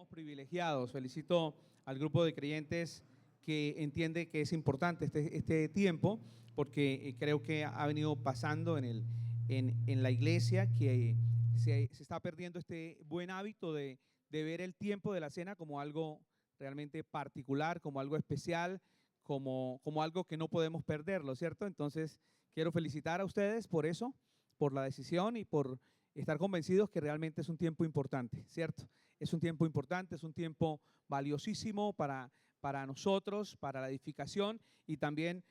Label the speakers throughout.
Speaker 1: Privilegiados. Felicito al grupo de creyentes que entiende que es importante este tiempo, porque creo que ha venido pasando en la iglesia que se está perdiendo este buen hábito de ver el tiempo de la cena como algo realmente particular, como algo especial, como algo que no podemos perderlo, ¿cierto? Entonces, quiero felicitar a ustedes por eso, por la decisión y por estar convencidos que realmente es un tiempo importante, ¿cierto? Es un tiempo importante, es un tiempo valiosísimo para nosotros, para la edificación y también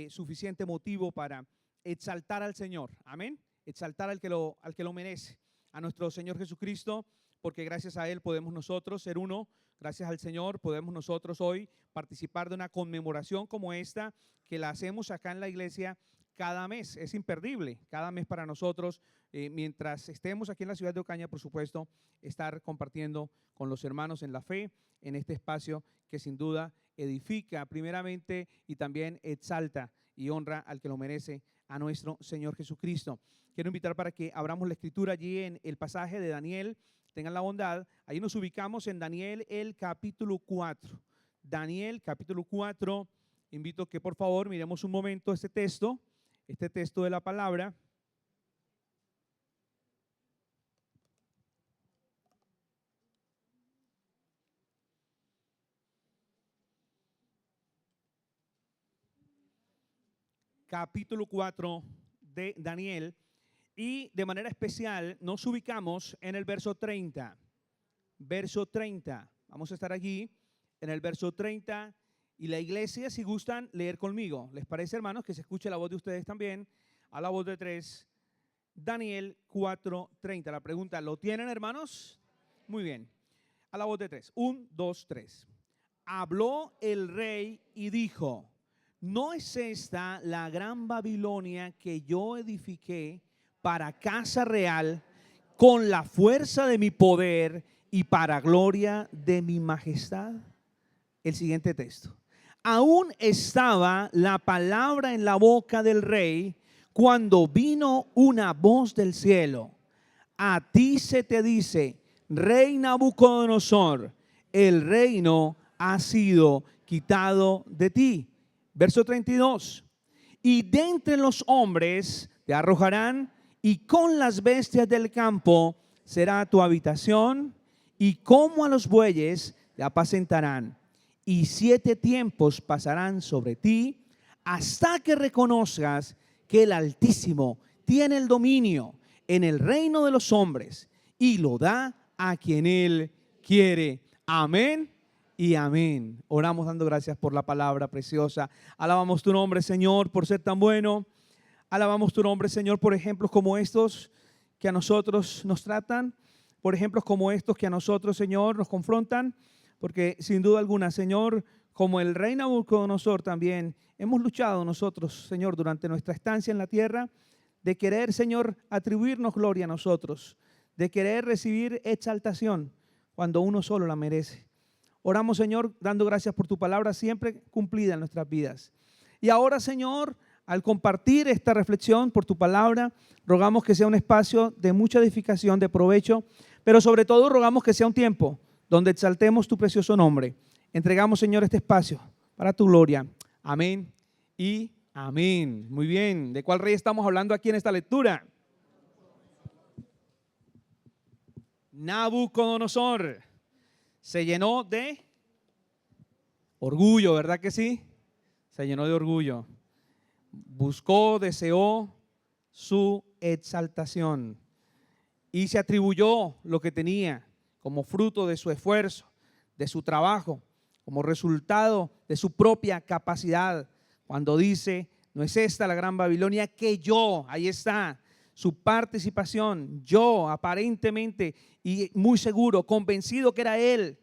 Speaker 1: suficiente motivo para exaltar al Señor, amén, exaltar al que lo merece, a nuestro Señor Jesucristo, porque gracias a Él podemos nosotros ser uno, gracias al Señor podemos nosotros hoy participar de una conmemoración como esta, que la hacemos acá en la iglesia cada mes. Es imperdible, cada mes para nosotros, mientras estemos aquí en la ciudad de Ocaña, por supuesto, estar compartiendo con los hermanos en la fe, en este espacio que sin duda edifica primeramente y también exalta y honra al que lo merece, a nuestro Señor Jesucristo. Quiero invitar para que abramos la escritura allí en el pasaje de Daniel. Tengan la bondad, ahí nos ubicamos en Daniel el capítulo 4. Daniel capítulo 4, invito que por favor miremos un momento este texto de la palabra. Capítulo 4 de Daniel, y de manera especial nos ubicamos en el verso 30. Verso 30. Vamos a estar allí en el verso 30 y la iglesia, si gustan leer conmigo. ¿Les parece, hermanos, que se escuche la voz de ustedes también? A la voz de tres. Daniel 4:30. La pregunta, ¿lo tienen, hermanos? Muy bien. A la voz de tres. 1, 2, 3. Habló el rey y dijo: ¿no es esta la gran Babilonia que yo edifiqué para casa real con la fuerza de mi poder y para gloria de mi majestad? El siguiente texto. Aún estaba la palabra en la boca del rey cuando vino una voz del cielo: a ti se te dice, rey Nabucodonosor, el reino ha sido quitado de ti. Verso 32. Y de entre los hombres te arrojarán, y con las bestias del campo será tu habitación, y como a los bueyes te apacentarán. Y 7 tiempos pasarán sobre ti, hasta que reconozcas que el Altísimo tiene el dominio en el reino de los hombres y lo da a quien Él quiere. Amén y amén. Oramos dando gracias por la palabra preciosa. Alabamos tu nombre, Señor, por ser tan bueno. Alabamos tu nombre, Señor, por ejemplos como estos que a nosotros nos tratan, por ejemplos como estos que a nosotros, Señor, nos confrontan, porque sin duda alguna, Señor, como el rey Nabucodonosor también, hemos luchado nosotros, Señor, durante nuestra estancia en la tierra, de querer, Señor, atribuirnos gloria a nosotros, de querer recibir exaltación cuando uno solo la merece. Oramos, Señor, dando gracias por tu palabra siempre cumplida en nuestras vidas. Y ahora, Señor, al compartir esta reflexión por tu palabra, rogamos que sea un espacio de mucha edificación, de provecho, pero sobre todo rogamos que sea un tiempo donde exaltemos tu precioso nombre. Entregamos, Señor, este espacio para tu gloria. Amén y amén. Muy bien. ¿De cuál rey estamos hablando aquí en esta lectura? Nabucodonosor. Se llenó de orgullo, ¿verdad que sí? Se llenó de orgullo. Buscó, deseó su exaltación y se atribuyó lo que tenía como fruto de su esfuerzo, de su trabajo, como resultado de su propia capacidad. Cuando dice, ¿no es esta la gran Babilonia que yo? Ahí está su participación. Yo aparentemente y muy seguro, convencido que era él,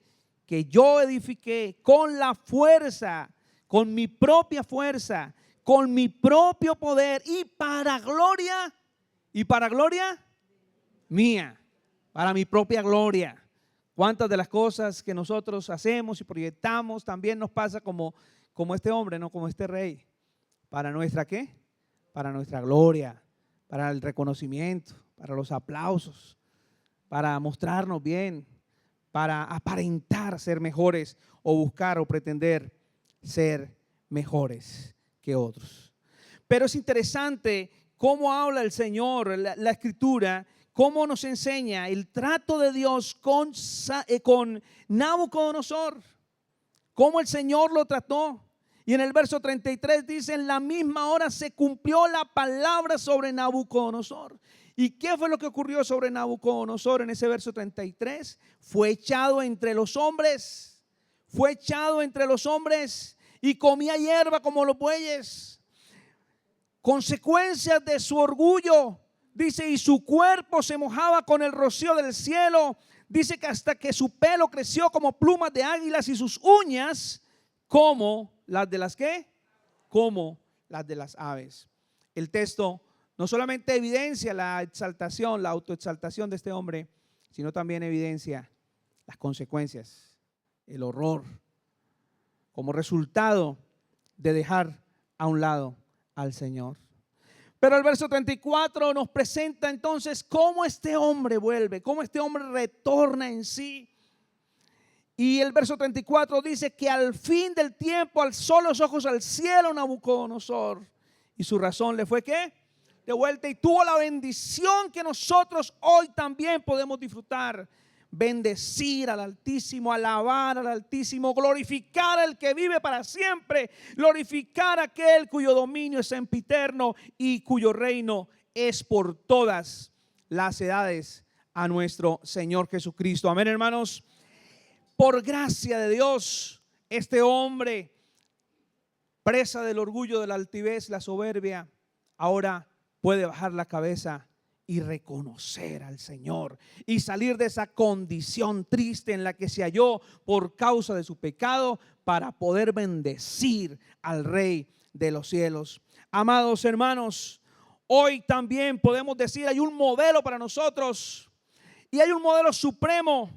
Speaker 1: que yo edifiqué con la fuerza, con mi propia fuerza, con mi propio poder y para gloria mía, para mi propia gloria. ¿Cuántas de las cosas que nosotros hacemos y proyectamos también nos pasa como este hombre, no como este rey? ¿Para nuestra qué? Para nuestra gloria, para el reconocimiento, para los aplausos, para mostrarnos bien, para aparentar ser mejores o buscar o pretender ser mejores que otros. Pero es interesante cómo habla el Señor, la Escritura, cómo nos enseña el trato de Dios con Nabucodonosor, cómo el Señor lo trató. Y en el verso 33 dice: en la misma hora se cumplió la palabra sobre Nabucodonosor. ¿Y qué fue lo que ocurrió sobre Nabucodonosor en ese verso 33? Fue echado entre los hombres, fue echado entre los hombres y comía hierba como los bueyes. Consecuencias de su orgullo, dice, y su cuerpo se mojaba con el rocío del cielo. Dice que hasta que su pelo creció como plumas de águilas y sus uñas como las de las ¿qué? Como las de las aves. El texto no solamente evidencia la exaltación, la autoexaltación de este hombre, sino también evidencia las consecuencias, el horror, como resultado de dejar a un lado al Señor. Pero el verso 34 nos presenta entonces cómo este hombre vuelve, cómo este hombre retorna en sí. Y el verso 34 dice que al fin del tiempo alzó los ojos al cielo Nabucodonosor, y su razón le fue ¿qué? De vuelta, y tuvo la bendición que nosotros hoy también podemos disfrutar. Bendecir al Altísimo, alabar al Altísimo, glorificar al que vive para siempre, glorificar a aquel cuyo dominio es sempiterno y cuyo reino es por todas las edades, a nuestro Señor Jesucristo. Amén, hermanos. Por gracia de Dios, este hombre, presa del orgullo, de la altivez, la soberbia, ahora puede bajar la cabeza y reconocer al Señor y salir de esa condición triste en la que se halló por causa de su pecado, para poder bendecir al Rey de los cielos. Amados hermanos, hoy también podemos decir, hay un modelo para nosotros y hay un modelo supremo.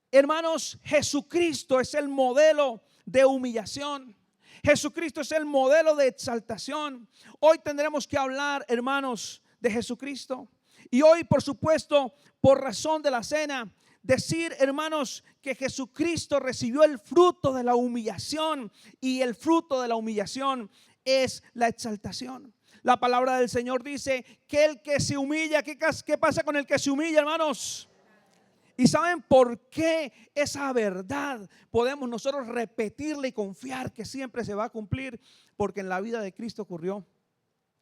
Speaker 1: Hermanos, Jesucristo es el modelo de humillación. Jesucristo es el modelo de exaltación. Hoy tendremos que hablar, hermanos, de Jesucristo. Y hoy, por supuesto, por razón de la cena, decir, hermanos, que Jesucristo recibió el fruto de la humillación, y el fruto de la humillación es la exaltación. La palabra del Señor dice que el que se humilla, ¿qué pasa con el que se humilla, hermanos? ¿Y saben por qué esa verdad podemos nosotros repetirla y confiar que siempre se va a cumplir? Porque en la vida de Cristo ocurrió.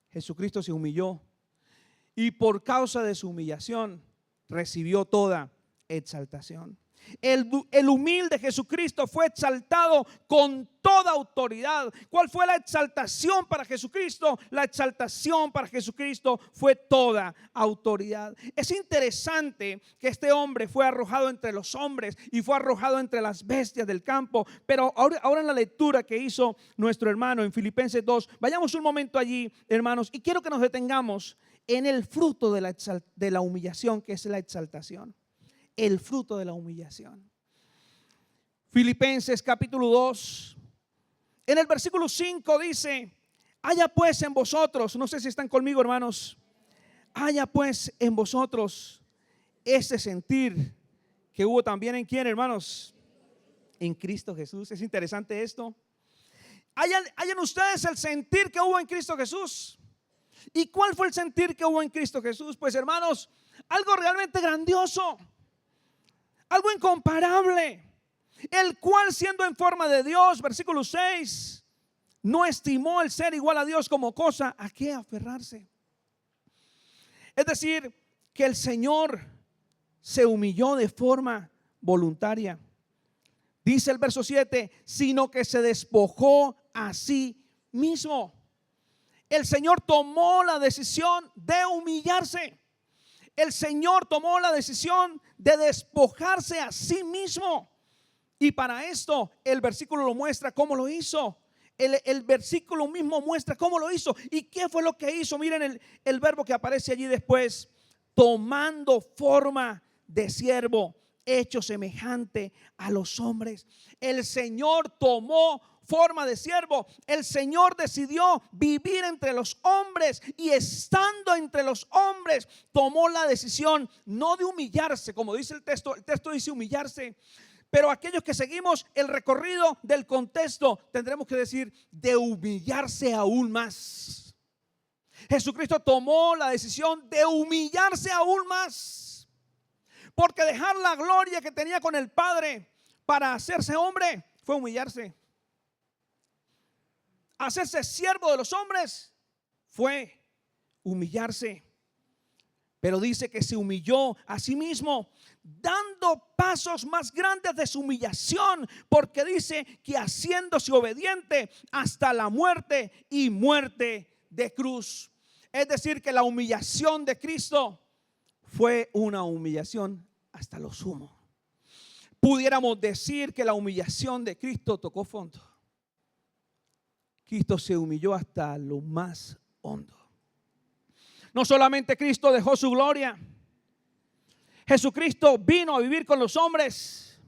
Speaker 1: Jesucristo se humilló, y por causa de su humillación recibió toda exaltación. El humilde Jesucristo fue exaltado con toda autoridad. ¿Cuál fue la exaltación para Jesucristo? La exaltación para Jesucristo fue toda autoridad. Es interesante que este hombre fue arrojado entre los hombres y fue arrojado entre las bestias del campo. Pero ahora en la lectura que hizo nuestro hermano en Filipenses 2, vayamos un momento allí, hermanos, y quiero que nos detengamos en el fruto de la humillación, que es la exaltación. El fruto de la humillación. Filipenses capítulo 2, en el versículo 5 dice: haya pues en vosotros, no sé si están conmigo, hermanos, haya pues en vosotros ese sentir que hubo también en ¿quién, hermanos? En Cristo Jesús. Es interesante esto. Hayan ustedes el sentir que hubo en Cristo Jesús. ¿Y cuál fue el sentir que hubo en Cristo Jesús? Pues, hermanos, algo realmente grandioso, algo incomparable, el cual, siendo en forma de Dios, versículo 6, no estimó el ser igual a Dios como cosa a qué aferrarse. Es decir, que el Señor se humilló de forma voluntaria. Dice el verso 7, sino que se despojó a sí mismo. El Señor tomó la decisión de humillarse. El Señor tomó la decisión de despojarse a sí mismo. Y para esto el versículo lo muestra cómo lo hizo. El versículo mismo muestra cómo lo hizo. ¿Y qué fue lo que hizo? Miren el verbo que aparece allí después. Tomando forma de siervo, hecho semejante a los hombres. El Señor tomó forma de siervo. El Señor decidió vivir entre los hombres y estando entre los hombres tomó la decisión no de humillarse, como dice el texto dice humillarse, pero aquellos que seguimos el recorrido del contexto tendremos que decir de humillarse aún más. Jesucristo tomó la decisión de humillarse aún más, porque dejar la gloria que tenía con el Padre para hacerse hombre fue humillarse. Hacerse siervo de los hombres fue humillarse. Pero dice que se humilló a sí mismo, dando pasos más grandes de su humillación, porque dice que haciéndose obediente hasta la muerte y muerte de cruz. Es decir, que la humillación de Cristo fue una humillación hasta lo sumo. Pudiéramos decir que la humillación de Cristo tocó fondo. Cristo se humilló hasta lo más hondo. No solamente Cristo dejó su gloria, Jesucristo vino a vivir con los hombres.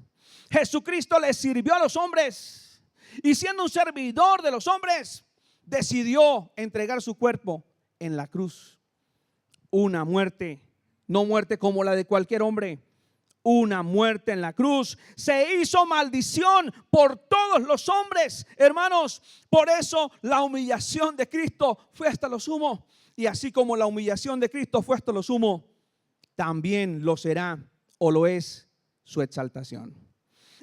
Speaker 1: Jesucristo le sirvió a los hombres y siendo un servidor de los hombres, decidió entregar su cuerpo en la cruz. Una muerte, no muerte como la de cualquier hombre, una muerte en la cruz. Se hizo maldición por todos los hombres, hermanos. Por eso la humillación de Cristo fue hasta lo sumo. Y así como la humillación de Cristo fue hasta lo sumo, también lo será o lo es su exaltación.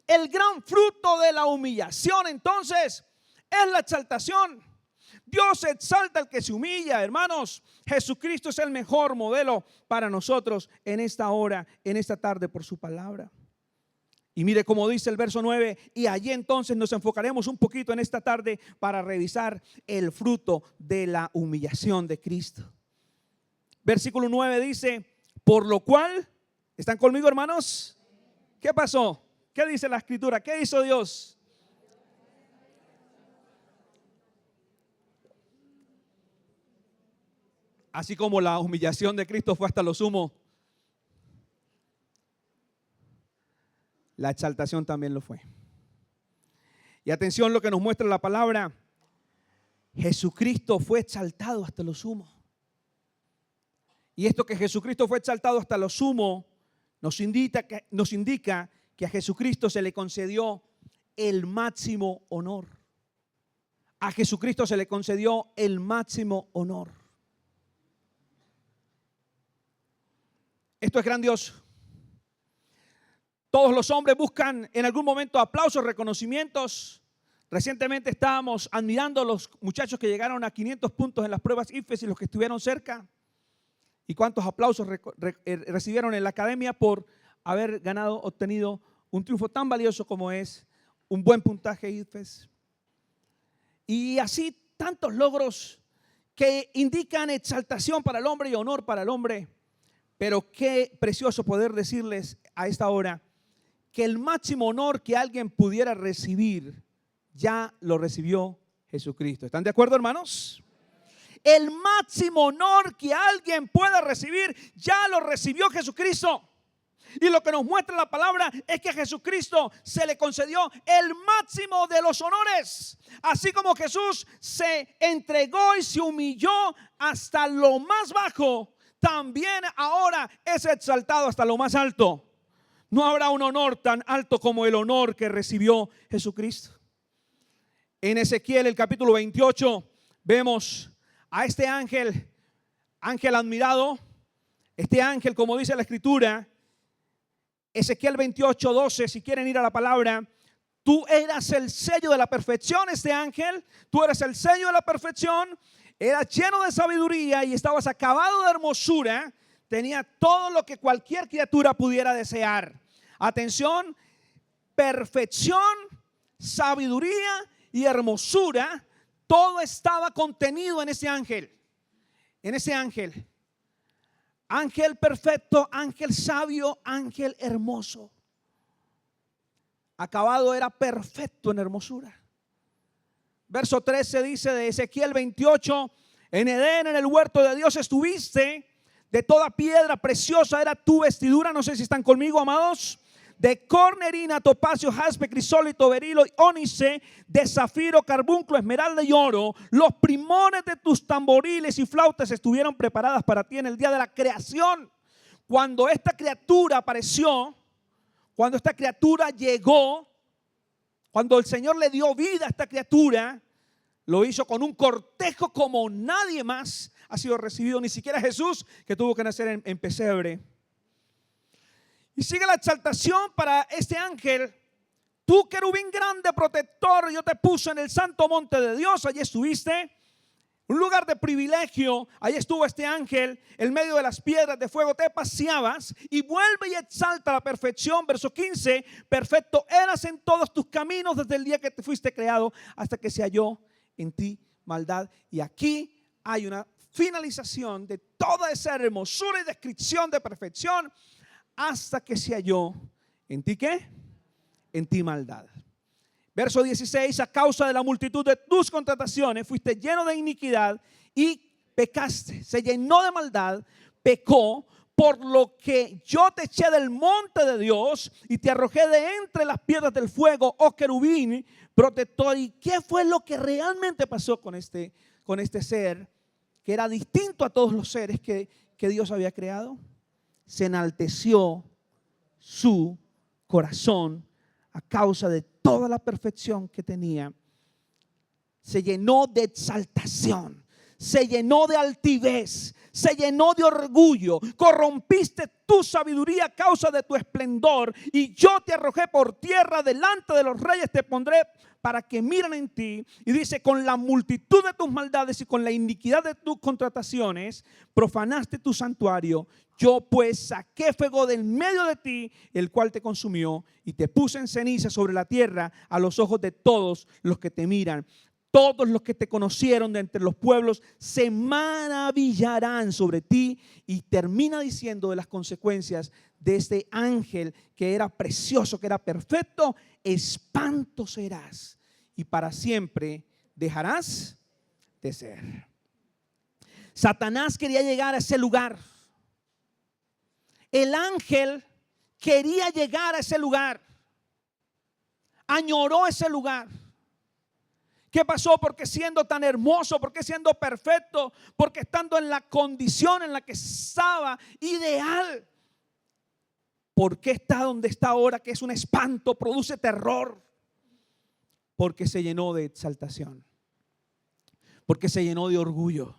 Speaker 1: El gran fruto de la humillación entonces es la exaltación. Dios exalta al que se humilla, hermanos. Jesucristo es el mejor modelo para nosotros en esta hora, en esta tarde por su palabra. Y mire cómo dice el verso 9, y allí entonces nos enfocaremos un poquito en esta tarde para revisar el fruto de la humillación de Cristo. Versículo 9 dice, por lo cual, ¿están conmigo, hermanos? ¿Qué pasó? ¿Qué dice la escritura? ¿Qué hizo Dios? Así como la humillación de Cristo fue hasta lo sumo, la exaltación también lo fue. Y atención lo que nos muestra la palabra. Jesucristo fue exaltado hasta lo sumo. Y esto que Jesucristo fue exaltado hasta lo sumo nos indica que a Jesucristo se le concedió el máximo honor. A Jesucristo se le concedió el máximo honor. Esto es grandioso. Todos los hombres buscan en algún momento aplausos, reconocimientos. Recientemente estábamos admirando a los muchachos que llegaron a 500 puntos en las pruebas IFES y los que estuvieron cerca. Y cuántos aplausos recibieron en la academia por haber obtenido un triunfo tan valioso como es un buen puntaje IFES. Y así tantos logros que indican exaltación para el hombre y honor para el hombre. Pero qué precioso poder decirles a esta hora que el máximo honor que alguien pudiera recibir ya lo recibió Jesucristo. ¿Están de acuerdo, hermanos? El máximo honor que alguien pueda recibir ya lo recibió Jesucristo. Y lo que nos muestra la palabra es que a Jesucristo se le concedió el máximo de los honores. Así como Jesús se entregó y se humilló hasta lo más bajo, también ahora es exaltado hasta lo más alto. No habrá un honor tan alto como el honor que recibió Jesucristo. En Ezequiel, el capítulo 28, vemos a este ángel admirado. Este ángel, como dice la escritura, Ezequiel 28, 12, si quieren ir a la palabra, tú eras el sello de la perfección, este ángel, tú eras el sello de la perfección, eras lleno de sabiduría y estabas acabado de hermosura, tenía todo lo que cualquier criatura pudiera desear. Atención, perfección, sabiduría y hermosura, todo estaba contenido en ese ángel. En ese ángel. Ángel perfecto, ángel sabio, ángel hermoso. Acabado era perfecto en hermosura. Verso 13 dice de Ezequiel 28, en Edén, en el huerto de Dios estuviste, de toda piedra preciosa era tu vestidura. No sé si están conmigo, amados. de cornerina, topacio, jaspe, crisólito, berilo, ónice, de zafiro, carbunclo, esmeralda y oro. Los primores de tus tamboriles y flautas estuvieron preparadas para ti en el día de la creación. Cuando esta criatura apareció, cuando esta criatura llegó, cuando el Señor le dio vida a esta criatura, lo hizo con un cortejo como nadie más ha sido recibido, ni siquiera Jesús, que tuvo que nacer en pesebre. Y sigue la exaltación para este ángel. Tú, querubín grande, protector, yo te puse en el santo monte de Dios. Allí estuviste, un lugar de privilegio. Allí estuvo este ángel, en medio de las piedras de fuego te paseabas. Y vuelve y exalta la perfección. Verso 15, perfecto eras en todos tus caminos desde el día que te fuiste creado hasta que se halló en ti maldad. Y aquí hay una finalización de toda esa hermosura y descripción de perfección, hasta que se halló en ti, ¿qué? En ti maldad. Verso 16, a causa de la multitud de tus contrataciones fuiste lleno de iniquidad y pecaste. Se llenó de maldad, pecó, por lo que yo te eché del monte de Dios y te arrojé de entre las piedras del fuego, oh querubín protector. ¿Y qué fue lo que realmente pasó con este ser que era distinto a todos los seres que Dios había creado? Se enalteció su corazón a causa de toda la perfección que tenía. Se llenó de exaltación, se llenó de altivez, se llenó de orgullo. Corrompiste tu sabiduría a causa de tu esplendor, y yo te arrojé por tierra, delante de los reyes te pondré para que miren en ti. Y dice, con la multitud de tus maldades y con la iniquidad de tus contrataciones profanaste tu santuario. Yo pues saqué fuego del medio de ti, el cual te consumió, y te puse en ceniza sobre la tierra a los ojos de todos los que te miran. Todos los que te conocieron de entre los pueblos se maravillarán sobre ti. Y termina diciendo de las consecuencias de este ángel que era precioso, que era perfecto. Espanto serás y para siempre dejarás de ser. Satanás quería llegar a ese lugar. El ángel quería llegar a ese lugar. Añoró ese lugar. ¿Qué pasó? Porque siendo tan hermoso, porque siendo perfecto, porque estando en la condición en la que estaba ideal, ¿por qué está donde está ahora, que es un espanto, produce terror? Porque se llenó de exaltación, porque se llenó de orgullo.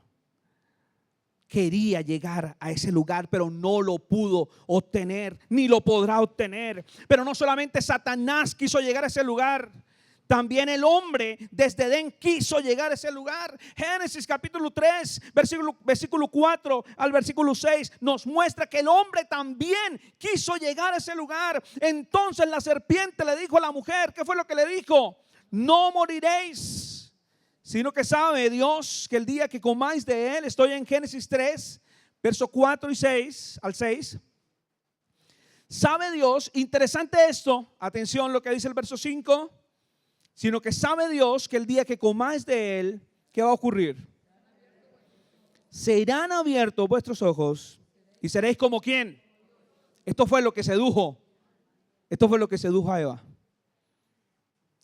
Speaker 1: Quería llegar a ese lugar, pero no lo pudo obtener, ni lo podrá obtener. Pero no solamente Satanás quiso llegar a ese lugar, también el hombre desde Edén quiso llegar a ese lugar. Génesis capítulo 3, versículo 4 al versículo 6 nos muestra que el hombre también quiso llegar a ese lugar. Entonces la serpiente le dijo a la mujer, ¿qué fue lo que le dijo? No moriréis, sino que sabe Dios que el día que comáis de él, estoy en Génesis 3, verso 4 y 6 al 6. Sabe Dios, interesante esto, atención lo que dice el verso 5. Sino que sabe Dios que el día que comáis de él, ¿qué va a ocurrir? Serán abiertos vuestros ojos y seréis como ¿quién? Esto fue lo que sedujo. Esto fue lo que sedujo a Eva.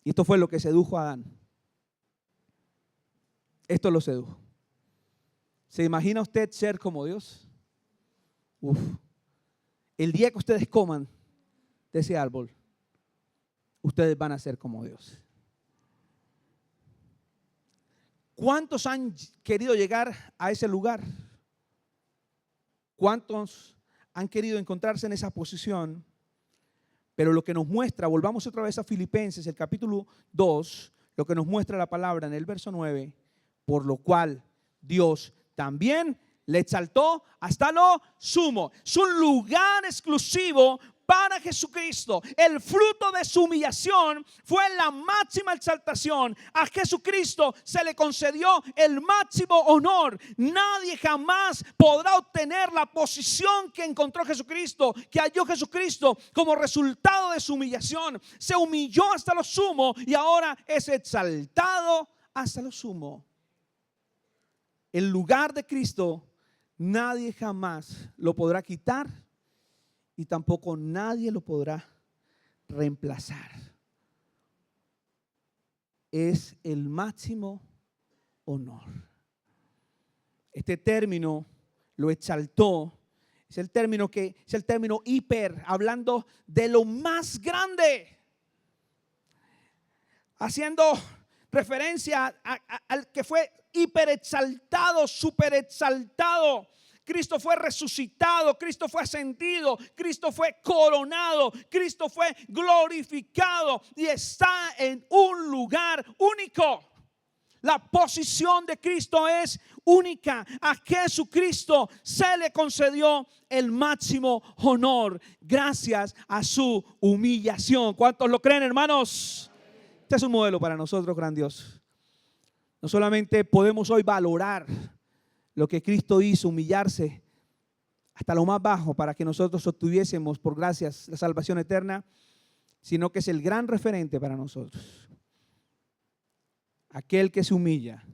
Speaker 1: Y esto fue lo que sedujo a Adán. Esto lo sedujo. ¿Se imagina usted ser como Dios? Uf. El día que ustedes coman de ese árbol, ustedes van a ser como Dios. ¿Cuántos han querido llegar a ese lugar? ¿Cuántos han querido encontrarse en esa posición? Pero lo que nos muestra, volvamos otra vez a Filipenses, el capítulo 2, lo que nos muestra la palabra en el verso 9, por lo cual Dios también le exaltó hasta lo sumo. Es un lugar exclusivo para Jesucristo. El fruto de su humillación fue la máxima exaltación. A Jesucristo se le concedió el máximo honor. Nadie jamás podrá obtener la posición que encontró Jesucristo, que halló Jesucristo como resultado de su humillación. Se humilló hasta lo sumo y ahora es exaltado hasta lo sumo. El lugar de Cristo nadie jamás lo podrá quitar y tampoco nadie lo podrá reemplazar. Es el máximo honor. Este término lo exaltó. Es el término hiper, hablando de lo más grande, haciendo referencia al que fue hiper exaltado, super exaltado. Cristo fue resucitado, Cristo fue ascendido, Cristo fue coronado, Cristo fue glorificado y está en un lugar único. La posición de Cristo es única. A Jesucristo se le concedió el máximo honor gracias a su humillación. ¿Cuántos lo creen, hermanos? Este es un modelo para nosotros grandioso. No solamente podemos hoy valorar lo que Cristo hizo, humillarse hasta lo más bajo para que nosotros obtuviésemos por gracias la salvación eterna, sino que es el gran referente para nosotros. Aquel que se humilla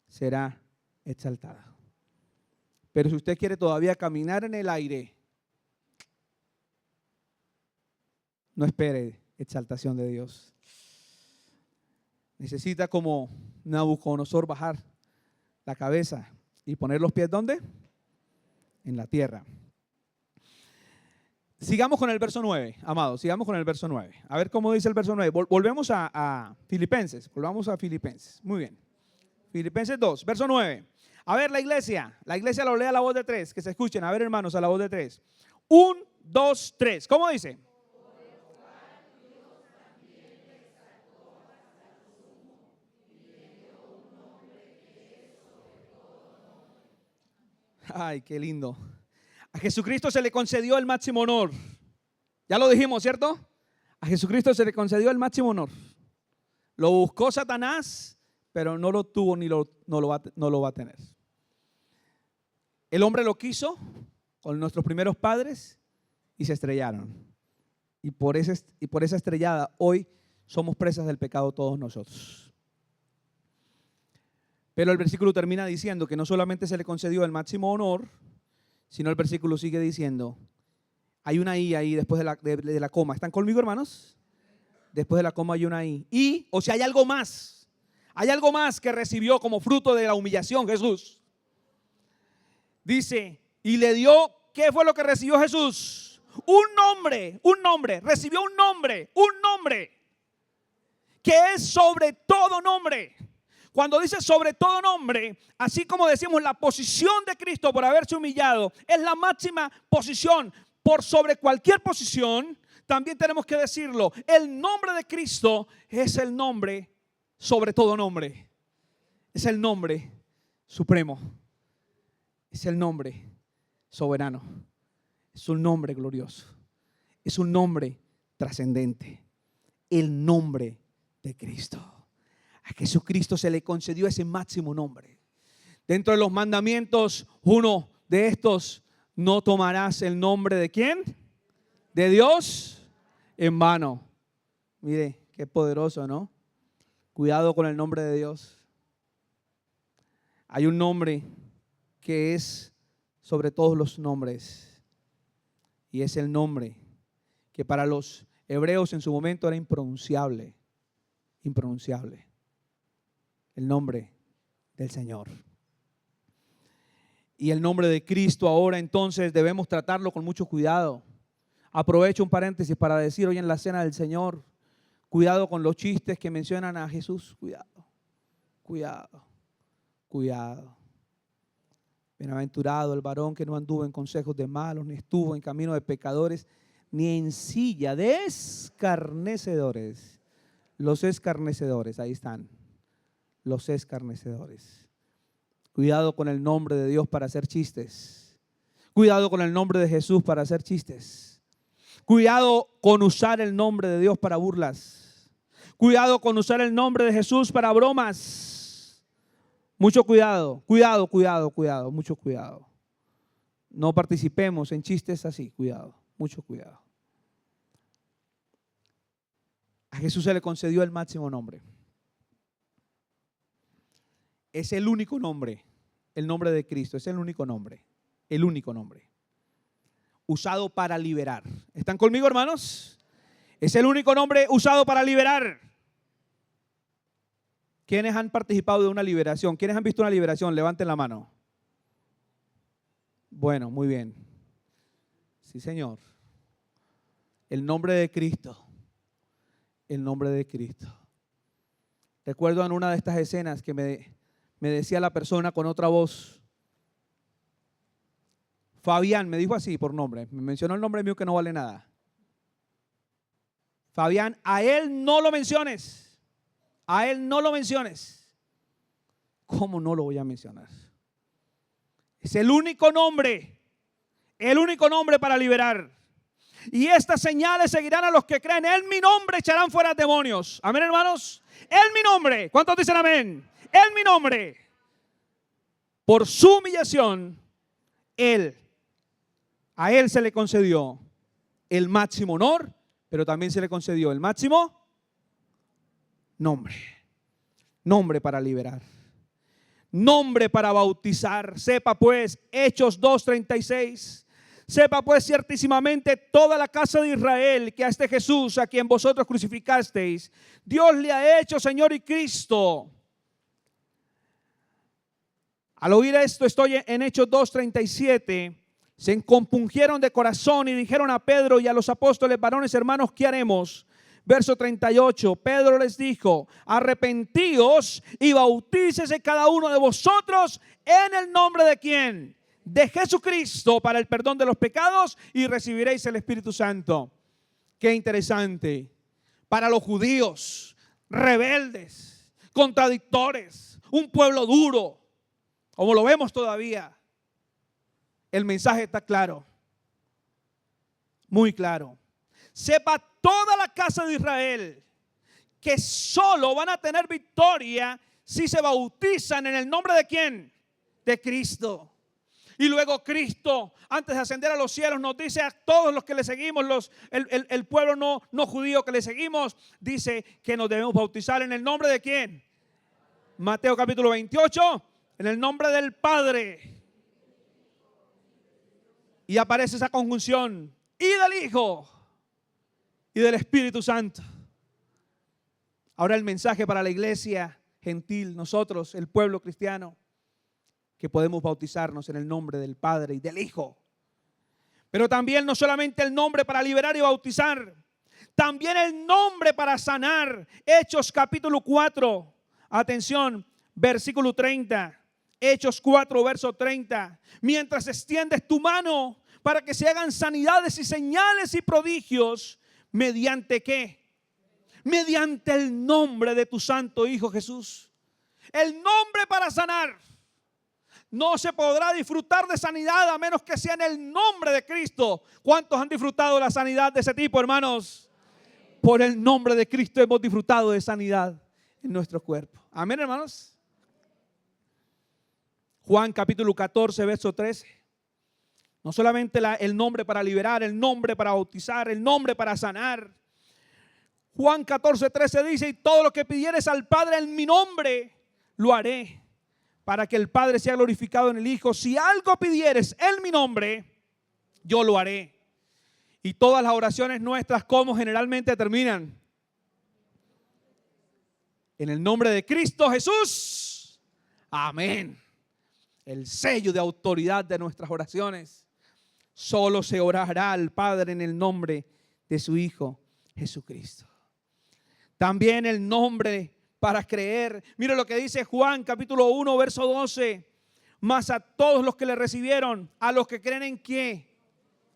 Speaker 1: será exaltado. Pero si usted quiere todavía caminar en el aire, no espere exaltación de Dios. Necesita, como Nabucodonosor, bajar la cabeza y poner los pies ¿dónde? En la tierra. Sigamos con el verso 9, amados, sigamos con el verso 9. A ver cómo dice el verso 9. Volvemos a Filipenses, volvamos a Filipenses. Muy bien. Filipenses 2, verso 9. A ver, la iglesia lo lee a la voz de 3, que se escuchen. A ver, hermanos, a la voz de 3. 1, 2, 3. ¿Cómo dice? Ay, qué lindo. A Jesucristo se le concedió el máximo honor. Ya lo dijimos, ¿cierto? A Jesucristo se le concedió el máximo honor. Lo buscó Satanás, pero no lo tuvo ni no lo va a tener. El hombre lo quiso con nuestros primeros padres y se estrellaron. Y por esa estrellada hoy somos presas del pecado todos nosotros. Pero el versículo termina diciendo que no solamente se le concedió el máximo honor, sino el versículo sigue diciendo, hay una I ahí después de la coma. ¿Están conmigo, hermanos? Después de la coma hay una I. Y, o sea, hay algo más. Hay algo más que recibió como fruto de la humillación Jesús. Dice, y le dio, ¿qué fue lo que recibió Jesús? Un nombre, recibió un nombre que es sobre todo nombre. Cuando dice sobre todo nombre, así como decimos la posición de Cristo por haberse humillado, es la máxima posición. Por sobre cualquier posición, también tenemos que decirlo, el nombre de Cristo es el nombre sobre todo nombre. Es el nombre supremo. Es el nombre soberano. Es un nombre glorioso. Es un nombre trascendente. El nombre de Cristo. A Jesucristo se le concedió ese máximo nombre. Dentro de los mandamientos, uno de estos, no tomarás el nombre de ¿quién? De Dios en vano. Mire, qué poderoso, ¿no? Cuidado con el nombre de Dios. Hay un nombre que es sobre todos los nombres. Y es el nombre que para los hebreos en su momento era impronunciable. Impronunciable. El nombre del Señor. Y el nombre de Cristo ahora entonces debemos tratarlo con mucho cuidado. Aprovecho un paréntesis para decir hoy en la cena del Señor, cuidado con los chistes que mencionan a Jesús. Cuidado, cuidado, cuidado. Bienaventurado el varón que no anduvo en consejos de malos, ni estuvo en camino de pecadores, ni en silla de escarnecedores. Los escarnecedores, ahí están. Los escarnecedores. Cuidado con el nombre de Dios para hacer chistes. Cuidado con el nombre de Jesús para hacer chistes. Cuidado con usar el nombre de Dios para burlas. Cuidado con usar el nombre de Jesús para bromas. Mucho cuidado, mucho cuidado. No participemos en chistes así, cuidado, mucho cuidado. A Jesús se le concedió el máximo nombre. Es el único nombre, el nombre de Cristo, es el único nombre, usado para liberar. ¿Están conmigo, hermanos? Es el único nombre usado para liberar. ¿Quiénes han participado de una liberación? ¿Quiénes han visto una liberación? Levanten la mano. Bueno, muy bien. Sí, Señor. El nombre de Cristo. El nombre de Cristo. Recuerdo en una de estas escenas que me decía la persona con otra voz. Fabián, me dijo así por nombre. Me mencionó el nombre mío que no vale nada. Fabián, a él no lo menciones. A él no lo menciones. ¿Cómo no lo voy a mencionar? Es el único nombre para liberar. Y estas señales seguirán a los que creen. En mi nombre echarán fuera demonios. Amén, hermanos. En mi nombre. ¿Cuántos dicen amén? En mi nombre. Por su humillación, a él se le concedió el máximo honor, pero también se le concedió el máximo nombre. Nombre para liberar. Nombre para bautizar. Sepa pues, Hechos 2:36. Sepa pues ciertísimamente toda la casa de Israel que a este Jesús, a quien vosotros crucificasteis, Dios le ha hecho Señor y Cristo. Al oír esto, estoy en Hechos 2:37. Se compungieron de corazón y dijeron a Pedro y a los apóstoles: varones hermanos, ¿qué haremos? Verso 38, Pedro les dijo: arrepentíos y bautícese cada uno de vosotros en el nombre de ¿quién? De Jesucristo, para el perdón de los pecados, y recibiréis el Espíritu Santo. Qué interesante. Para los judíos, rebeldes, contradictores, un pueblo duro, como lo vemos todavía, el mensaje está claro, muy claro. Sepa toda la casa de Israel que solo van a tener victoria si se bautizan en el nombre de ¿quién? De Cristo. Y luego Cristo, antes de ascender a los cielos, nos dice a todos los que le seguimos, el pueblo no judío que le seguimos, dice que nos debemos bautizar en el nombre de ¿quién? Mateo capítulo 28, en el nombre del Padre. Y aparece esa conjunción, y del Hijo, y del Espíritu Santo. Ahora el mensaje para la iglesia gentil, nosotros, el pueblo cristiano, que podemos bautizarnos en el nombre del Padre y del Hijo. Pero también no solamente el nombre para liberar y bautizar, también el nombre para sanar. Hechos capítulo 4, atención, versículo 30. Hechos 4, verso 30. Mientras extiendes tu mano para que se hagan sanidades y señales y prodigios, ¿mediante qué? Mediante el nombre de tu santo Hijo Jesús. El nombre para sanar. No se podrá disfrutar de sanidad a menos que sea en el nombre de Cristo. ¿Cuántos han disfrutado la sanidad de ese tipo, hermanos? Por el nombre de Cristo hemos disfrutado de sanidad en nuestro cuerpo. Amén, hermanos. Juan capítulo 14, verso 13. No solamente el nombre para liberar, el nombre para bautizar, el nombre para sanar. Juan 14, 13 dice: y todo lo que pidieres al Padre en mi nombre, lo haré, para que el Padre sea glorificado en el Hijo. Si algo pidieres en mi nombre, yo lo haré. Y todas las oraciones nuestras, ¿cómo generalmente terminan? En el nombre de Cristo Jesús. Amén. El sello de autoridad de nuestras oraciones. Solo se orará al Padre en el nombre de su Hijo Jesucristo. También el nombre para creer. Mire lo que dice Juan capítulo 1, verso 12. Mas a todos los que le recibieron, a los que creen en qué.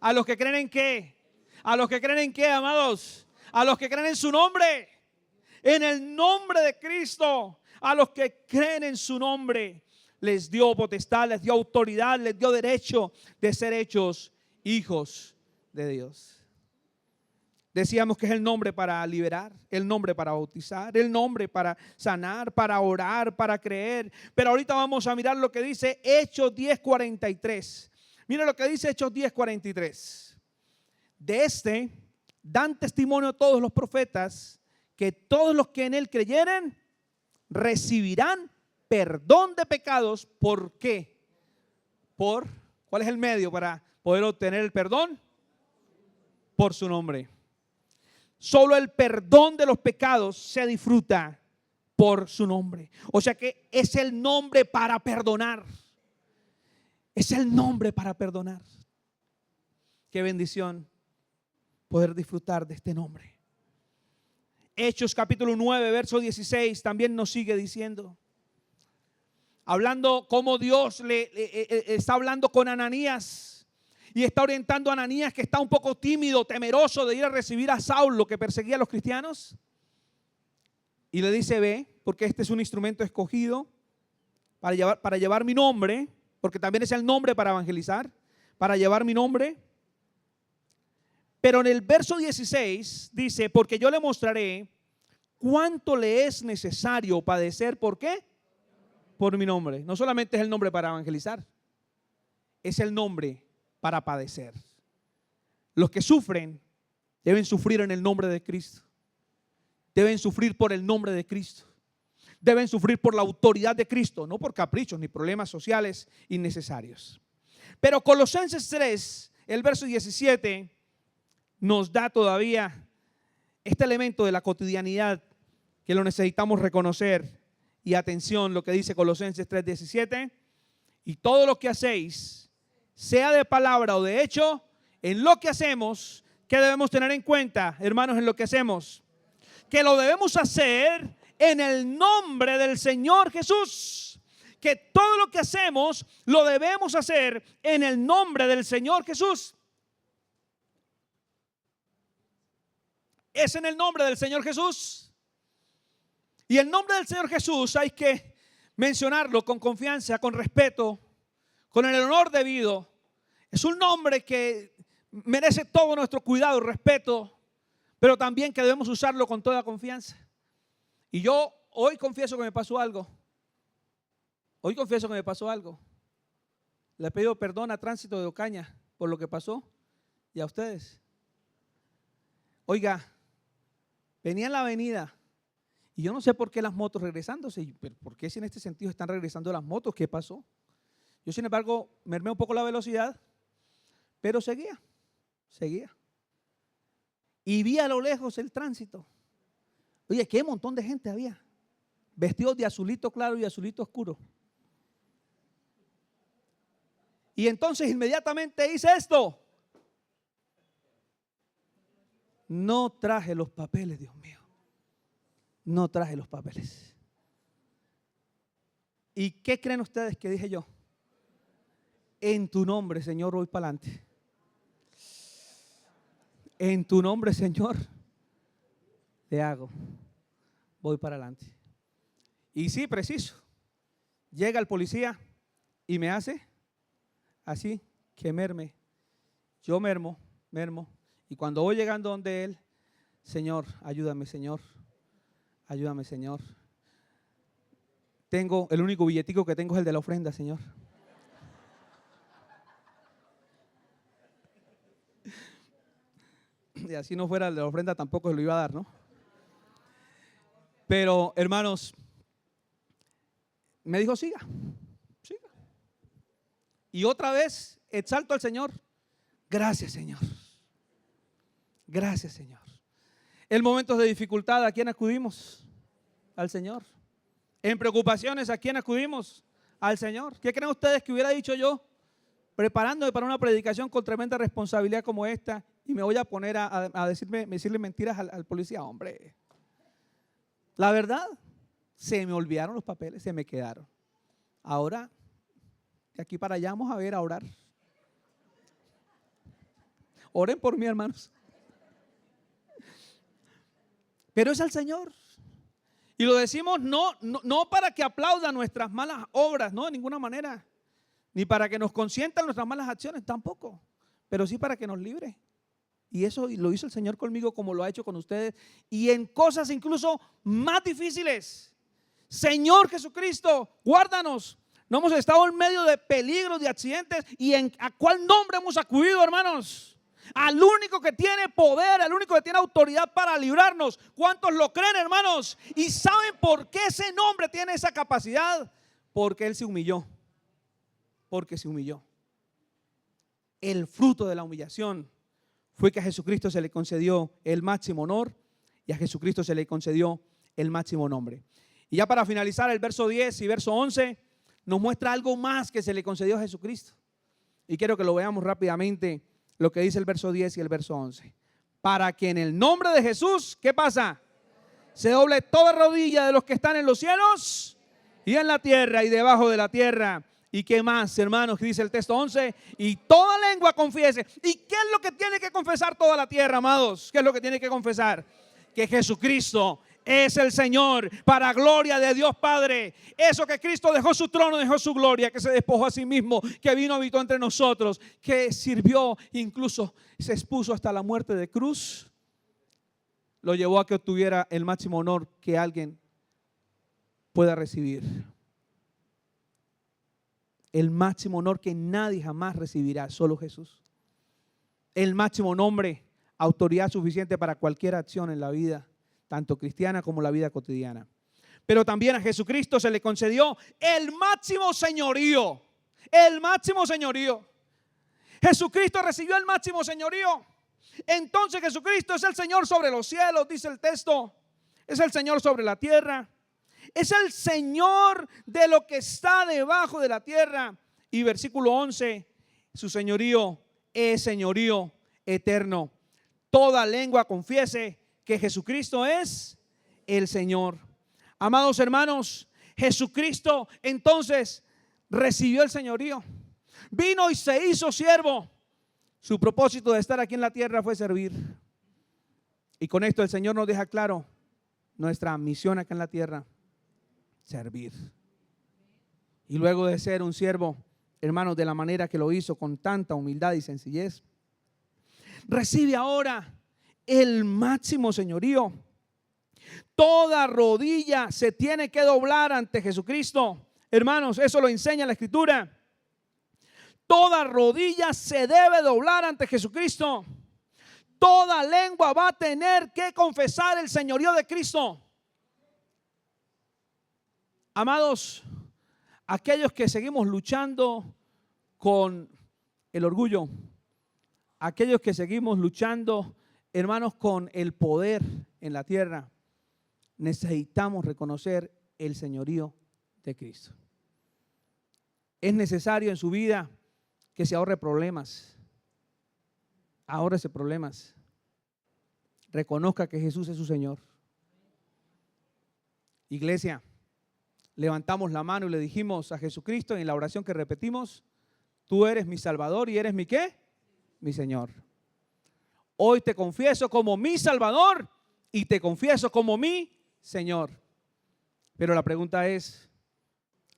Speaker 1: ¿A los que creen en qué? ¿A los que creen en qué, amados? A los que creen en su nombre. En el nombre de Cristo. A los que creen en su nombre. Les dio potestad, les dio autoridad, les dio derecho de ser hechos hijos de Dios. Decíamos que es el nombre para liberar, el nombre para bautizar, el nombre para sanar, para orar, para creer. Pero ahorita vamos a mirar lo que dice Hechos 10:43. Mira lo que dice Hechos 10:43. De este dan testimonio todos los profetas, que todos los que en él creyeren recibirán perdón de pecados. ¿Por qué? ¿Cuál es el medio para poder obtener el perdón? Por su nombre. solo el perdón de los pecados se disfruta por su nombre. O sea que es el nombre para perdonar. Es el nombre para perdonar. Qué bendición poder disfrutar de este nombre. Hechos capítulo 9, verso 16 también nos sigue diciendo, hablando cómo Dios le está hablando con Ananías y está orientando a Ananías, que está un poco tímido, temeroso de ir a recibir a Saulo, que perseguía a los cristianos. Y le dice: ve, porque este es un instrumento escogido para llevar mi nombre, porque también es el nombre para evangelizar, para llevar mi nombre. Pero en el verso 16 dice: porque yo le mostraré cuánto le es necesario padecer. ¿Por qué? Por mi nombre. No solamente es el nombre para evangelizar, es el nombre para padecer. Los que sufren deben sufrir en el nombre de Cristo. Deben sufrir por el nombre de Cristo. Deben sufrir por la autoridad de Cristo, no por caprichos ni problemas sociales innecesarios. Pero Colosenses 3, el verso 17, nos da todavía este elemento de la cotidianidad que lo necesitamos reconocer. Y atención, lo que dice Colosenses 3:17: y todo lo que hacéis, sea de palabra o de hecho, en lo que hacemos, ¿qué debemos tener en cuenta, hermanos, en lo que hacemos? Que lo debemos hacer en el nombre del Señor Jesús. Que todo lo que hacemos lo debemos hacer en el nombre del Señor Jesús. Es en el nombre del Señor Jesús. Y el nombre del Señor Jesús hay que mencionarlo con confianza, con respeto, con el honor debido. Es un nombre que merece todo nuestro cuidado y respeto, pero también que debemos usarlo con toda confianza. Y yo hoy confieso que me pasó algo. Le he pedido perdón a Tránsito de Ocaña por lo que pasó y a ustedes. Oiga, venía en la avenida y yo no sé por qué las motos regresándose. ¿Por qué si en este sentido están regresando las motos? ¿Qué pasó? Yo, sin embargo, mermé un poco la velocidad, pero seguía. Y vi a lo lejos el tránsito. Oye, qué montón de gente había, vestidos de azulito claro y azulito oscuro. Y entonces inmediatamente hice esto. No traje los papeles, Dios mío. No traje los papeles. ¿Y qué creen ustedes que dije yo? En tu nombre, Señor, voy para adelante. En tu nombre, Señor, le hago. Voy para adelante. Y sí, preciso. Llega el policía y me hace así, que merme. Yo mermo. Y cuando voy llegando donde él: Señor, ayúdame, Señor. Ayúdame, Señor. El único billetico que tengo es el de la ofrenda, Señor. Y así no fuera el de la ofrenda, tampoco se lo iba a dar, ¿no? Pero, hermanos, me dijo: siga. Y otra vez exalto al Señor. Gracias, Señor. Gracias, Señor. En momentos de dificultad, ¿a quién acudimos? Al Señor. En preocupaciones, ¿a quién acudimos? Al Señor. ¿Qué creen ustedes que hubiera dicho yo preparándome para una predicación con tremenda responsabilidad como esta y me voy a poner a decirle mentiras al policía? Hombre, la verdad, se me olvidaron los papeles, se me quedaron. Ahora, de aquí para allá vamos a orar. Oren por mí, hermanos. Pero es al Señor. Y lo decimos no para que aplaudan nuestras malas obras, no, de ninguna manera. Ni para que nos consientan nuestras malas acciones, tampoco. Pero sí para que nos libre. Y eso lo hizo el Señor conmigo, como lo ha hecho con ustedes. Y en cosas incluso más difíciles. Señor Jesucristo, guárdanos. No hemos estado en medio de peligros, de accidentes. ¿Y a cuál nombre hemos acudido, hermanos? Al único que tiene poder, al único que tiene autoridad para librarnos. ¿Cuántos lo creen, hermanos? ¿Y saben por qué ese nombre tiene esa capacidad? Porque Él se humilló. Porque se humilló. El fruto de la humillación fue que a Jesucristo se le concedió el máximo honor y a Jesucristo se le concedió el máximo nombre. Y ya para finalizar, el verso 10 y verso 11 nos muestra algo más que se le concedió a Jesucristo. Y quiero que lo veamos rápidamente, lo que dice el verso 10 y el verso 11. Para que en el nombre de Jesús, ¿qué pasa? Se doble toda rodilla de los que están en los cielos y en la tierra y debajo de la tierra. ¿Y qué más, hermanos? Dice el texto 11. Y toda lengua confiese. ¿Y qué es lo que tiene que confesar toda la tierra, amados? ¿Qué es lo que tiene que confesar? Que Jesucristo es el Señor, para gloria de Dios Padre. Eso que Cristo dejó su trono, dejó su gloria, que se despojó a sí mismo, que vino, habitó entre nosotros, que sirvió, incluso se expuso hasta la muerte de cruz, lo llevó a que obtuviera el máximo honor que alguien pueda recibir. El máximo honor que nadie jamás recibirá, solo Jesús. El máximo nombre, autoridad suficiente para cualquier acción en la vida, tanto cristiana como la vida cotidiana. Pero también a Jesucristo se le concedió el máximo señorío. El máximo señorío. Jesucristo recibió el máximo señorío. Entonces Jesucristo es el Señor sobre los cielos, dice el texto. Es el Señor sobre la tierra. Es el Señor de lo que está debajo de la tierra. Y versículo 11, su señorío es señorío eterno. Toda lengua confiese que Jesucristo es el Señor. Amados hermanos, Jesucristo entonces recibió el señorío. Vino y se hizo siervo. Su propósito de estar aquí en la tierra fue servir. Y con esto el Señor nos deja claro nuestra misión acá en la tierra: servir. Y luego de ser un siervo, hermanos, de la manera que lo hizo, con tanta humildad y sencillez, recibe ahora el máximo señorío. Toda rodilla se tiene que doblar ante Jesucristo. Hermanos, eso lo enseña la Escritura. Toda rodilla se debe doblar ante Jesucristo. Toda lengua va a tener que confesar el señorío de Cristo. Amados, aquellos que seguimos luchando con el orgullo, aquellos que seguimos luchando, hermanos, con el poder en la tierra, necesitamos reconocer el señorío de Cristo. Es necesario en su vida que se ahorre problemas. Ahórrese problemas. Reconozca que Jesús es su Señor. Iglesia, levantamos la mano y le dijimos a Jesucristo en la oración que repetimos: tú eres mi Salvador y eres mi ¿qué? Mi Señor. Hoy te confieso como mi Salvador y te confieso como mi Señor. Pero la pregunta es,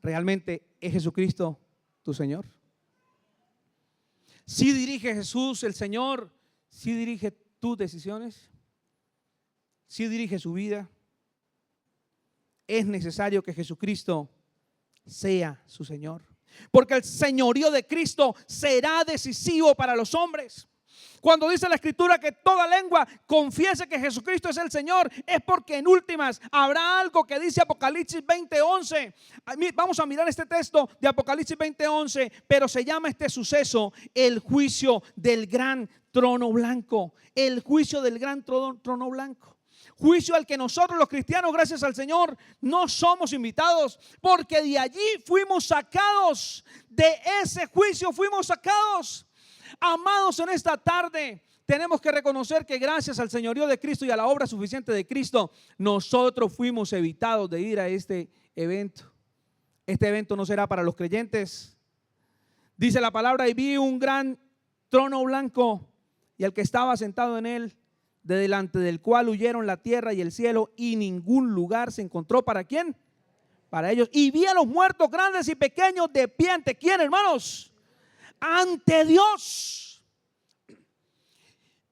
Speaker 1: ¿realmente es Jesucristo tu Señor? ¿Sí dirige Jesús, el Señor? ¿Sí dirige tus decisiones? ¿Sí dirige su vida? Es necesario que Jesucristo sea su Señor, porque el señorío de Cristo será decisivo para los hombres. Cuando dice la Escritura que toda lengua confiese que Jesucristo es el Señor, es porque en últimas habrá algo que dice Apocalipsis 20:11. Vamos a mirar este texto de Apocalipsis 20:11, pero se llama este suceso el juicio del gran trono blanco. El juicio del gran trono blanco. Juicio al que nosotros los cristianos, gracias al Señor, no somos invitados, porque de allí fuimos sacados, de ese juicio fuimos sacados. Amados, en esta tarde tenemos que reconocer que gracias al señorío de Cristo y a la obra suficiente de Cristo, nosotros fuimos evitados de ir a este evento. Este evento no será para los creyentes. Dice la palabra: y vi un gran trono blanco y al que estaba sentado en él, de delante del cual huyeron la tierra y el cielo, y ningún lugar se encontró. ¿Para quién? Para ellos. Y vi a los muertos, grandes y pequeños, de pie. ¿Ante quién, hermanos? Ante Dios.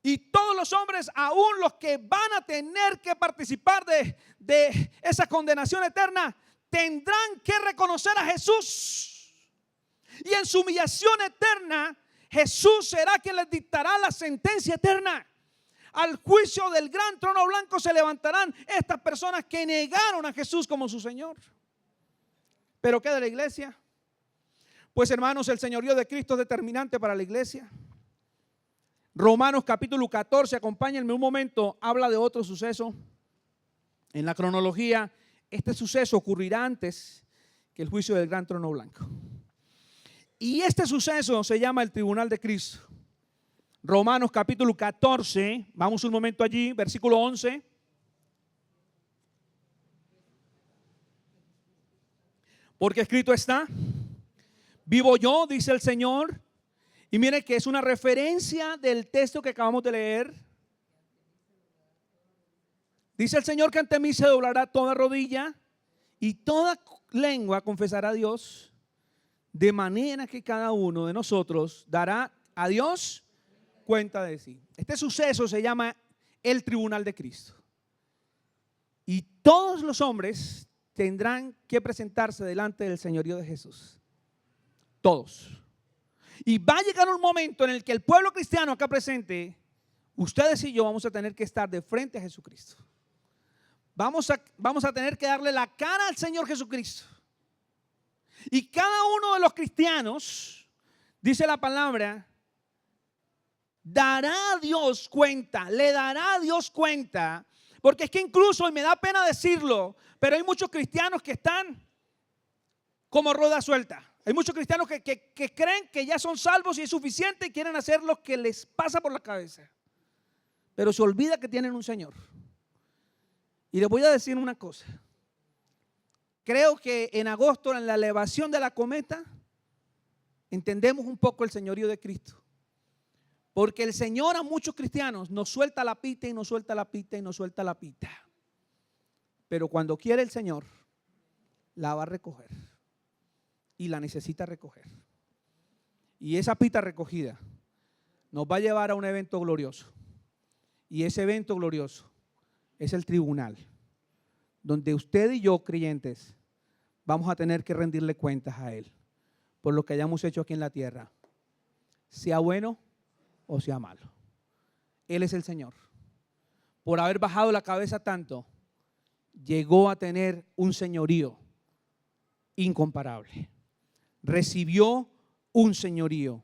Speaker 1: Y todos los hombres, aún los que van a tener que participar de esa condenación eterna, tendrán que reconocer a Jesús. Y en su humillación eterna, Jesús será quien les dictará la sentencia eterna. Al juicio del gran trono blanco se levantarán estas personas que negaron a Jesús como su Señor. ¿Pero qué de la iglesia? Pues hermanos, el señorío de Cristo es determinante para la iglesia. Romanos capítulo 14, acompáñenme un momento, habla de otro suceso. En la cronología, este suceso ocurrirá antes que el juicio del gran trono blanco. Y este suceso se llama el tribunal de Cristo. Romanos capítulo 14, vamos un momento allí, versículo 11. Porque escrito está, vivo yo, dice el Señor. Y mire que es una referencia del texto que acabamos de leer. Dice el Señor que ante mí se doblará toda rodilla y toda lengua confesará a Dios, de manera que cada uno de nosotros dará a Dios cuenta de sí. Este suceso se llama el tribunal de Cristo. Y todos los hombres tendrán que presentarse delante del señorío de Jesús. Todos. Y va a llegar un momento en el que el pueblo cristiano acá presente, ustedes y yo vamos a tener que estar de frente a Jesucristo. Vamos a tener que darle la cara al Señor Jesucristo. Y cada uno de los cristianos, dice la palabra, dará a Dios cuenta, le dará a Dios cuenta. Porque es que incluso, y me da pena decirlo, pero hay muchos cristianos que están como rueda suelta. Hay muchos cristianos que creen que ya son salvos y es suficiente y quieren hacer lo que les pasa por la cabeza. Pero se olvida que tienen un Señor. Y les voy a decir una cosa. Creo que en agosto, en la elevación de la cometa, entendemos un poco el señorío de Cristo. Porque el Señor a muchos cristianos nos suelta la pita y nos suelta la pita y nos suelta la pita. Pero cuando quiere el Señor, la va a recoger. Y la necesita recoger. Y esa pita recogida nos va a llevar a un evento glorioso. Y ese evento glorioso es el tribunal, donde usted y yo, creyentes, vamos a tener que rendirle cuentas a Él por lo que hayamos hecho aquí en la tierra, sea bueno o sea malo. Él es el Señor. Por haber bajado la cabeza tanto, llegó a tener un señorío incomparable. Recibió un señorío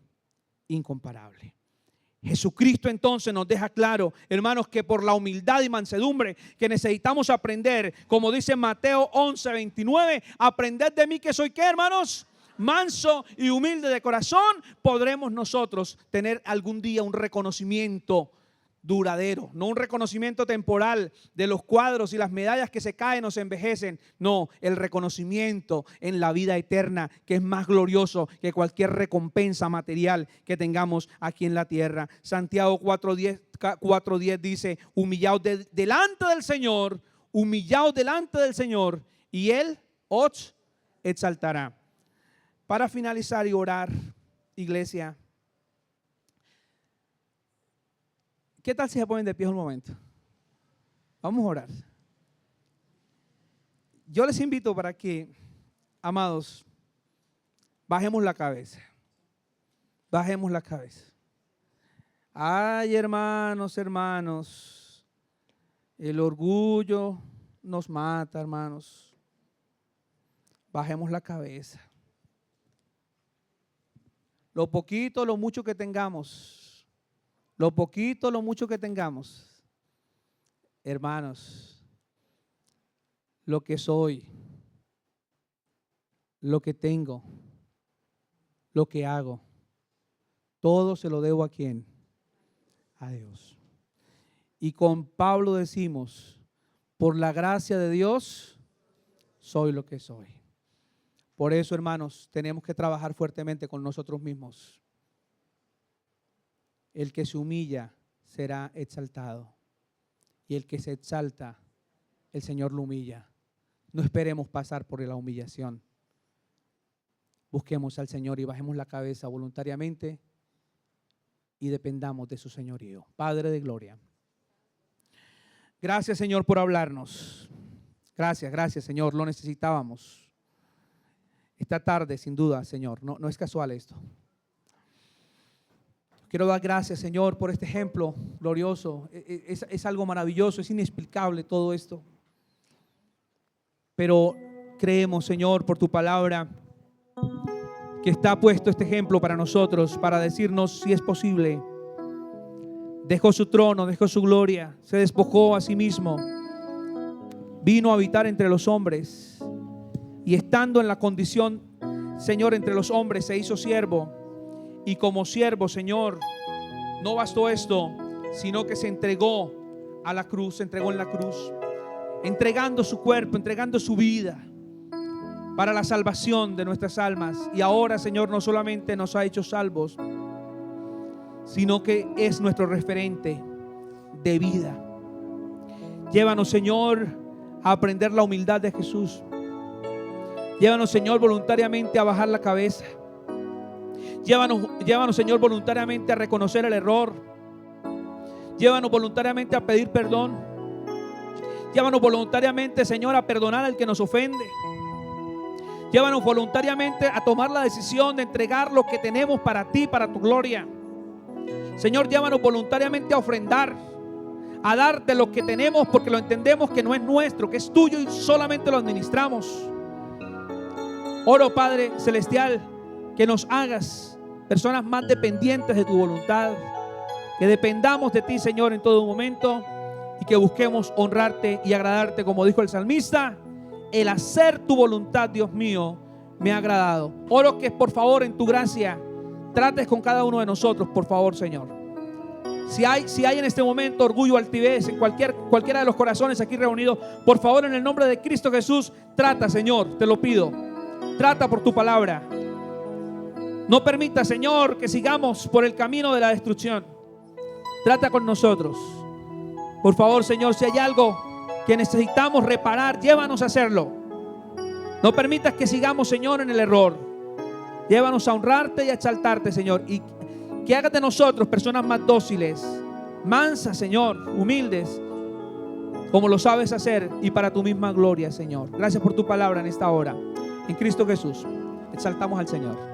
Speaker 1: incomparable. Jesucristo entonces nos deja claro, hermanos, que por la humildad y mansedumbre que necesitamos aprender, como dice Mateo 11:29, aprended de mí que soy, ¿qué, hermanos? Manso y humilde de corazón, podremos nosotros tener algún día un reconocimiento duradero, no un reconocimiento temporal de los cuadros y las medallas que se caen o se envejecen, no, el reconocimiento en la vida eterna, que es más glorioso que cualquier recompensa material que tengamos aquí en la tierra. Santiago 4:10 dice, humillaos delante del Señor, humillaos delante del Señor y Él os exaltará. Para finalizar y orar, iglesia, ¿qué tal si se ponen de pie un momento? Vamos a orar. Yo les invito para que, amados, bajemos la cabeza. Bajemos la cabeza. Ay, hermanos, el orgullo nos mata, hermanos. Bajemos la cabeza. Lo poquito, lo mucho que tengamos. Lo poquito, lo mucho que tengamos, hermanos, lo que soy, lo que tengo, lo que hago, todo se lo debo ¿a quién? A Dios. Y con Pablo decimos, por la gracia de Dios, soy lo que soy. Por eso, hermanos, tenemos que trabajar fuertemente con nosotros mismos. El que se humilla será exaltado. Y el que se exalta, el Señor lo humilla. No esperemos pasar por la humillación. Busquemos al Señor y bajemos la cabeza voluntariamente y dependamos de su señorío. Padre de gloria. Gracias, Señor, por hablarnos. Gracias, Señor. Lo necesitábamos. Esta tarde, sin duda, Señor. No es casual esto. Quiero dar gracias, Señor, por este ejemplo glorioso. Es algo maravilloso, es inexplicable todo esto. Pero creemos, Señor, por tu palabra, que está puesto este ejemplo para nosotros, para decirnos si es posible. Dejó su trono, dejó su gloria, se despojó a sí mismo, vino a habitar entre los hombres y estando en la condición, Señor, entre los hombres, se hizo siervo. Y como siervo, Señor, no bastó esto, sino que se entregó a la cruz, se entregó en la cruz, entregando su cuerpo, entregando su vida para la salvación de nuestras almas. Y ahora, Señor, no solamente nos ha hecho salvos, sino que es nuestro referente de vida. Llévanos, Señor, a aprender la humildad de Jesús. Llévanos, Señor, voluntariamente a bajar la cabeza. Llévanos, Señor, voluntariamente a reconocer el error. Llévanos voluntariamente a pedir perdón. Llévanos voluntariamente, Señor, a perdonar al que nos ofende. Llévanos voluntariamente a tomar la decisión de entregar lo que tenemos para ti, para tu gloria. Señor, llévanos voluntariamente a ofrendar, a darte lo que tenemos, porque lo entendemos que no es nuestro, que es tuyo y solamente lo administramos. Oro, Padre Celestial, que nos hagas personas más dependientes de tu voluntad, que dependamos de ti, Señor, en todo momento, y que busquemos honrarte y agradarte, como dijo el salmista: el hacer tu voluntad, Dios mío, me ha agradado. Oro que por favor en tu gracia trates con cada uno de nosotros, por favor, Señor. Si hay en este momento orgullo o altivez en cualquiera de los corazones aquí reunidos, por favor, en el nombre de Cristo Jesús, trata, Señor, te lo pido. Trata por tu palabra. No permita, Señor, que sigamos por el camino de la destrucción. Trata con nosotros. Por favor, Señor, si hay algo que necesitamos reparar, llévanos a hacerlo. No permitas que sigamos, Señor, en el error. Llévanos a honrarte y a exaltarte, Señor. Y que hagas de nosotros personas más dóciles, mansas, Señor, humildes, como lo sabes hacer, y para tu misma gloria, Señor. Gracias por tu palabra en esta hora. En Cristo Jesús, exaltamos al Señor.